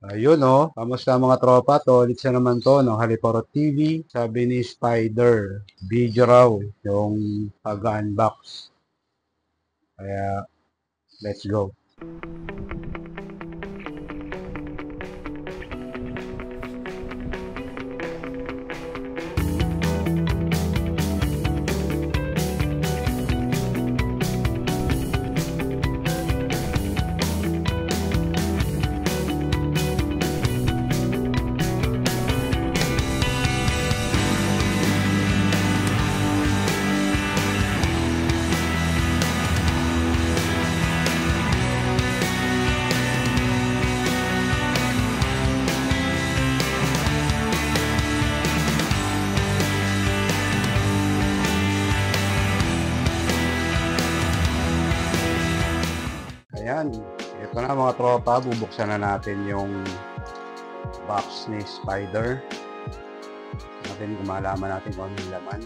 Ayun oh, kamusta mga tropa? To, ulit siya naman to, no? Haliporot TV. Sabi ni Spider, video raw yung pag-unbox. Kaya, let's go. Ayan, ito na mga tropa, bubuksan na natin yung box ni Spider. Natin kung malaman natin kung ano yung laman.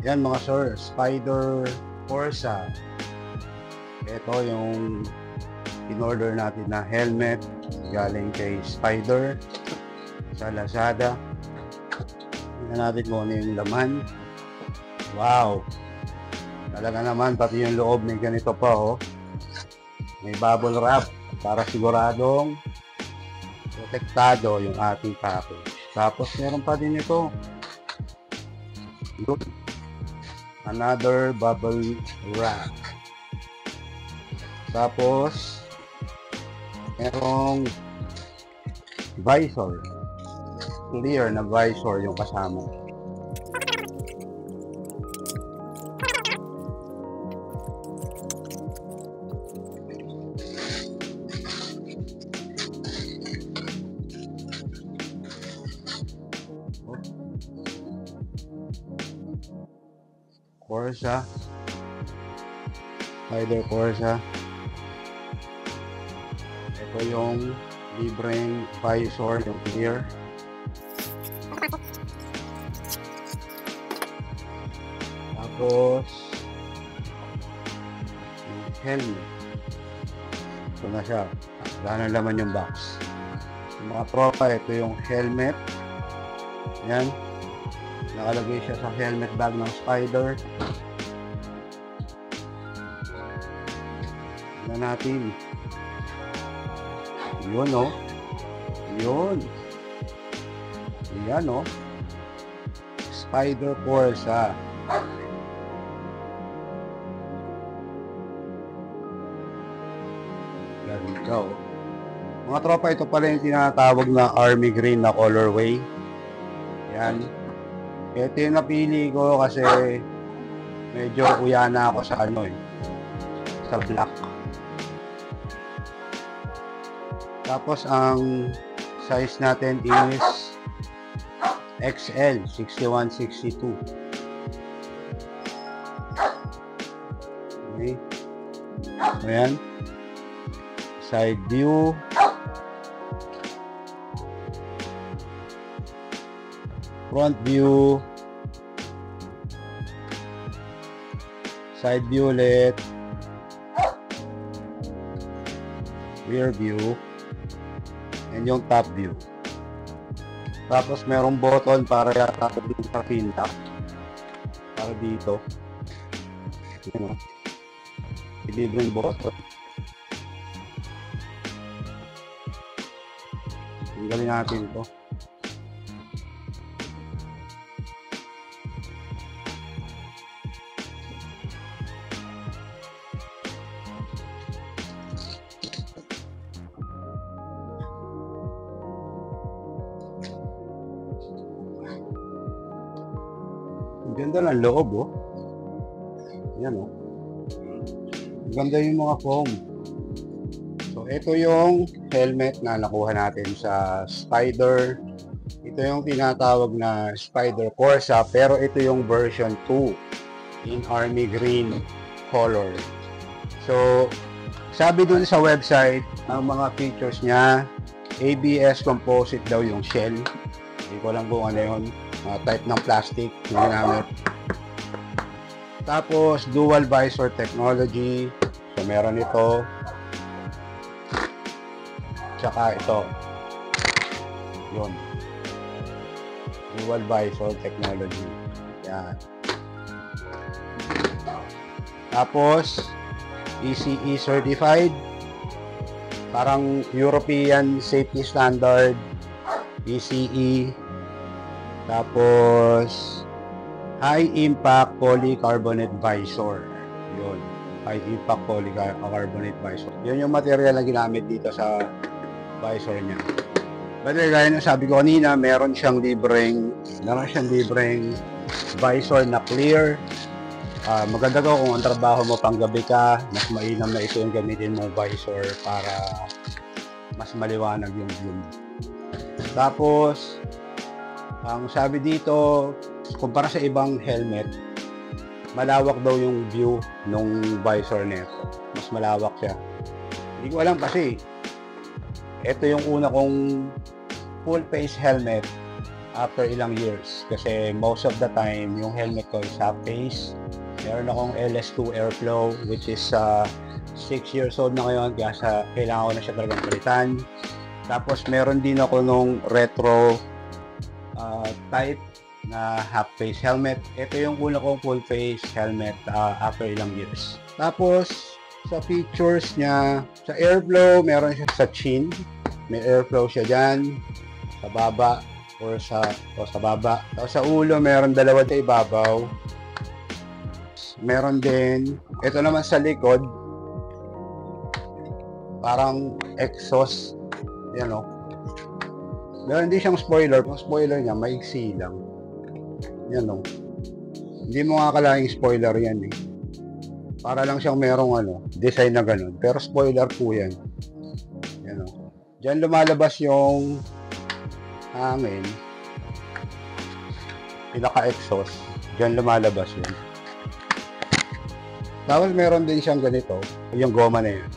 Yan mga sir, Spider Corsa. Ito yung in-order natin na helmet galing kay Spider sa Lazada. Tingnan natin kung ano yung laman. Wow! Talaga naman, pati yung loob may ganito pa oh. May bubble wrap para siguradong protektado yung ating package. Tapos meron pa din ito. Another bubble wrap. Tapos merong visor. Clear na visor yung kasama. Corsa. Spider Corsa. Ito yung libreng visor, yung clear. Tapos yung helmet. Ito na siya. Wala na laman yung box. Yung mga tropa, ito yung helmet. Yan. Nakalagay siya sa helmet bag ng Spider. Tignan natin. Yun oh. Yun. Yan oh. Spider Corsa. Ganda oh. Mga tropa, ito pala yung tinatawag na army green na colorway. Yan. Ito yung napili ko kasi medyo kuya na ako sa ano eh. Sa black. Tapos ang size natin is XL 6162. Okay. Ayan. Side view. Front view. Side view ulit. Rear view. And yung top view. Tapos merong button para yata dito sa pinta. Para dito. Yan o. Libreng button. Tinggalin natin ito. Ganda ng loob oh. Ayan oh. Ganda yung mga foam. So ito yung helmet na nakuha natin sa Spider. Ito yung tinatawag na Spider Corsa, pero ito yung version 2 in army green color. So sabi dun sa website, ang mga features niya, ABS composite daw yung shell. Hindi ko alam kung ano yun. Type ng plastic na ginamit. Tapos, dual visor technology. So, meron ito. Tsaka ito. Yun. Dual visor technology. Yan. Tapos, ECE certified. Parang European Safety Standard. ECE. Tapos, High Impact Polycarbonate Visor. Yun. High Impact Polycarbonate Visor. Yun yung material na ginamit dito sa visor niya. But gaya ng sabi ko kanina, meron siyang libreng visor na clear. Maganda ko kung ang trabaho mo pang gabi ka, mas mainam na ito yung gamitin mong visor para mas maliwanag yung view. Tapos, ang sabi dito, kumpara sa ibang helmet, malawak daw yung view ng visor nito. Mas malawak siya. Hindi ko alam kasi, ito yung una kong full face helmet after ilang years. Kasi most of the time, yung helmet ko is half face. Meron akong LS2 Airflow, which is 6 years old na ngayon, kaya kailangan ko na siya talagang palitan. Tapos meron din ako nung retro type na half face helmet. Ito yung una kong full face helmet after ilang years. Tapos sa features niya, sa airflow, meron siya sa chin. May airflow siya dyan, sa baba, or sa baba. Tapos sa ulo, meron dalawa sa ibabaw. Meron din, ito naman sa likod, parang exhaust. Yan o. Meron din siyang spoiler. Yung spoiler niya, maiksi lang. Yan o. Hindi mo nga kalaing spoiler yan eh. Para lang siyang merong design na ganun. Pero spoiler po yan. Yan o. Diyan lumalabas yung hangin. Pinaka-exhaust. Diyan lumalabas yun. Tapos meron din siyang ganito. Yung goma na yun.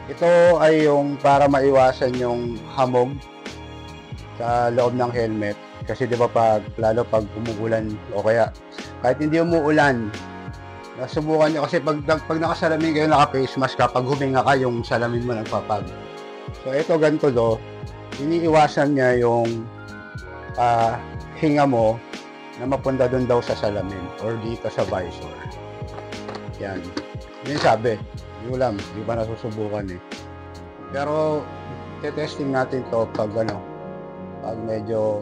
Ito ay yung para maiwasan yung hamog sa loob ng helmet. Kasi di ba lalo pag umuulan o kaya kahit hindi umuulan, nasubukan nyo kasi pag nakasalamin kayo, naka-face mask ka, pag huminga ka, yung salamin mo nagpapag. So ito ganito do, iniiwasan niya yung hinga mo na mapunta dun daw sa salamin or dito sa visor. Yan. Yun sabi. Hindi ko alam. Hindi pa nasusubukan eh. Pero, testing natin to pag pag medyo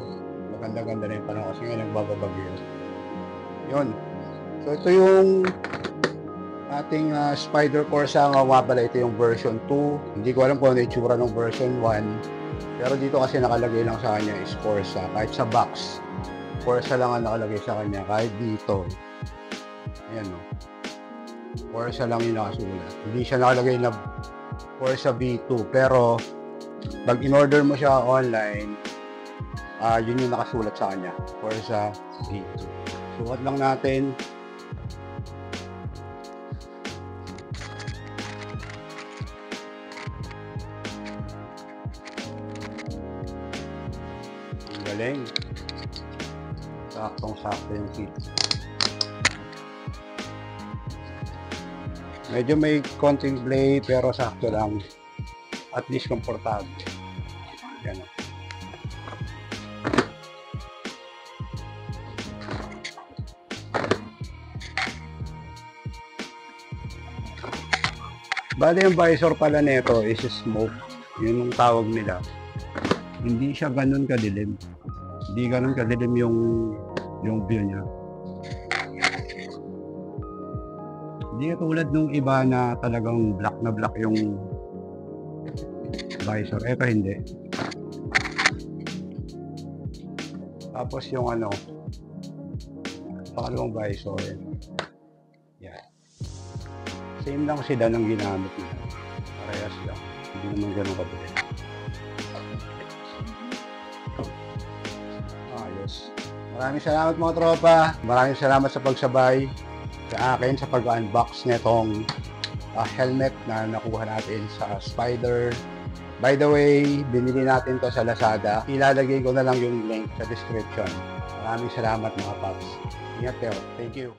maganda-ganda na yung panahon kasi ngayon nagbababagyo. Yun. So, ito yung ating Spider Corsa. Nga pala, ito yung version 2. Hindi ko alam kung ano yung itsura ng version 1. Pero dito kasi nakalagay lang sa kanya is Corsa. Kahit sa box, Corsa lang ang nakalagay sa kanya. Kahit dito. Ayan o. Corsa lang yung nakasulat. Hindi siya nakalagay na Corsa V2. Pero, pag in-order mo siya online, yun yung nakasulat sa kanya. Corsa V2. Sukat lang natin. Ang galing. Saktong-sakto yung kit. Medyo may konting play pero sakto lang. At least komportable. Yan o. Bale yung visor pala nito is smoke. Yun yung tawag nila. Hindi siya ganun kadilim. Hindi ganun kadilim yung view niya. Hindi tulad nung iba na talagang black na black yung visor. Ito hindi. Tapos yung pangalawang visor. Yan. Same lang sila ng ginamit nila. Parehas lang. Hindi naman ganun kabili. Ayos. Maraming salamat mga tropa. Maraming salamat sa pagsabay sa akin sa pag-unbox nitong helmet na nakuha natin sa Spider By the way, binili natin to sa Lazada. Ilalagay ko na lang yung link sa description. Maraming salamat mga paps. Ingat kayo. Thank you.